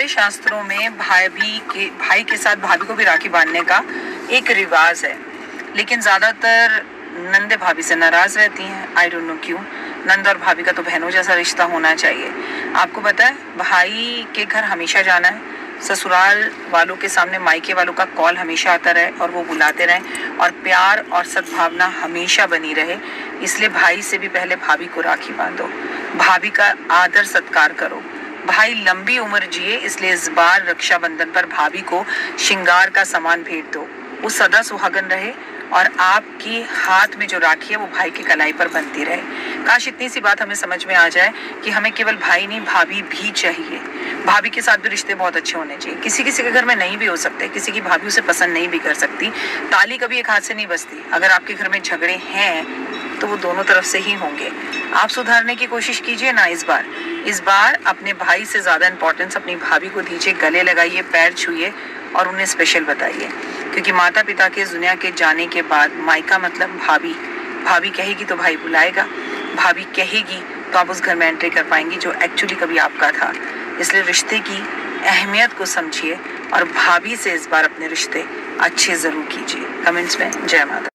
हमारे शास्त्रों में भाई के साथ भाभी को भी राखी बांधने का एक रिवाज है, लेकिन ज़्यादातर नंदे भाभी से नाराज़ रहती हैं। आई डोंट नो क्यों। नंद और भाभी का तो बहनों जैसा रिश्ता होना चाहिए। आपको पता है, भाई के घर हमेशा जाना है, ससुराल वालों के सामने मायके वालों का कॉल हमेशा आता रहे और वो बुलाते रहें और प्यार और सद्भावना हमेशा बनी रहे। इसलिए भाई से भी पहले भाभी को राखी बांधो, भाभी का आदर सत्कार करो। भाई लंबी उम्र जिए, इसलिए इस बार रक्षाबंधन पर भाभी को श्रृंगार का सामान भेंट दो। वो सदा सुहागन रहे और आपकी हाथ में जो राखी है वो भाई की कलाई पर बनती रहे। काश इतनी सी बात हमें समझ में आ जाए कि हमें केवल भाई नहीं, भाभी भी चाहिए। भाभी के साथ भी रिश्ते बहुत अच्छे होने चाहिए। किसी किसी के घर में नहीं भी हो सकते, किसी की भाभी उसे पसंद नहीं भी कर सकती। ताली कभी एक हाथ से नहीं बजती। अगर आपके घर में झगड़े हैं तो वो दोनों तरफ से ही होंगे। आप सुधारने की कोशिश कीजिए ना। इस बार अपने भाई से ज्यादा इंपॉर्टेंस अपनी भाभी को दीजिए। गले लगाइए, पैर छुइए और उन्हें स्पेशल बताइए, क्योंकि माता पिता के इस दुनिया के जाने के बाद मायका मतलब भाभी। भाभी कहेगी तो भाई बुलाएगा, भाभी कहेगी तो आप उस घर में एंट्री कर पाएंगी जो एक्चुअली कभी आपका था। इसलिए रिश्ते की अहमियत को समझिए और भाभी से इस बार अपने रिश्ते अच्छे जरूर कीजिए। कमेंट्स में जय माता।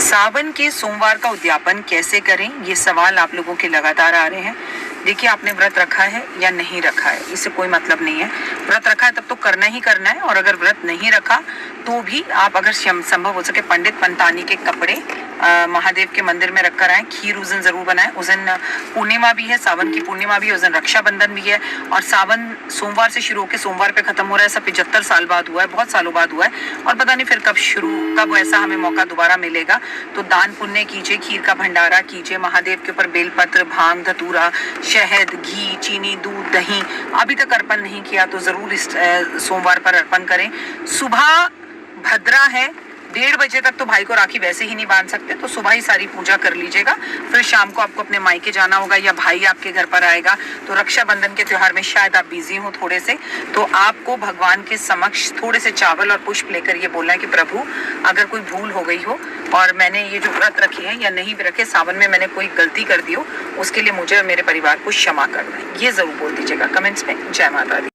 सावन के सोमवार का उद्यापन कैसे करें, ये सवाल आप लोगों के लगातार आ रहे हैं। देखिए, आपने व्रत रखा है या नहीं रखा है, इससे कोई मतलब नहीं है। व्रत रखा है तब तो करना ही करना है, और अगर व्रत नहीं रखा तो भी आप अगर संभव हो सके पंडित पंतानी के कपड़े महादेव के मंदिर में रखकर आए। खीर उस दिन जरूर बनाएं। उस दिन पूर्णिमा भी है, सावन की पूर्णिमा भी है, उस दिन रक्षाबंधन भी है। और सावन सोमवार से शुरू होकर सोमवार पे खत्म हो रहा है। सब 75 साल बाद हुआ है, बहुत सालों बाद हुआ है, और पता नहीं फिर कब ऐसा हमें मौका दोबारा मिलेगा। तो दान पुण्य कीजिए, खीर का भंडारा कीजिए, महादेव के ऊपर बेलपत्र, भांग, धतूरा, शहद, घी, चीनी, दूध, दही अभी तक अर्पण नहीं किया तो जरूर इस सोमवार पर अर्पण करें। सुबह भद्रा है, 1:30 बजे तक तो भाई को राखी वैसे ही नहीं बांध सकते, तो सुबह ही सारी पूजा कर लीजिएगा। फिर शाम को आपको अपने मायके जाना होगा या भाई आपके घर पर आएगा, तो रक्षाबंधन के त्योहार में शायद आप बिजी हो थोड़े से, तो आपको भगवान के समक्ष थोड़े से चावल और पुष्प लेकर ये बोलना है कि प्रभु, अगर कोई भूल हो गई हो और मैंने ये जो व्रत रखे हैं या नहीं भी रखे, सावन में मैंने कोई गलती कर दी हो, उसके लिए मुझे और मेरे परिवार को क्षमा कर दें। ये जरूर बोल दीजिएगा कमेंट्स में। जय माता दी।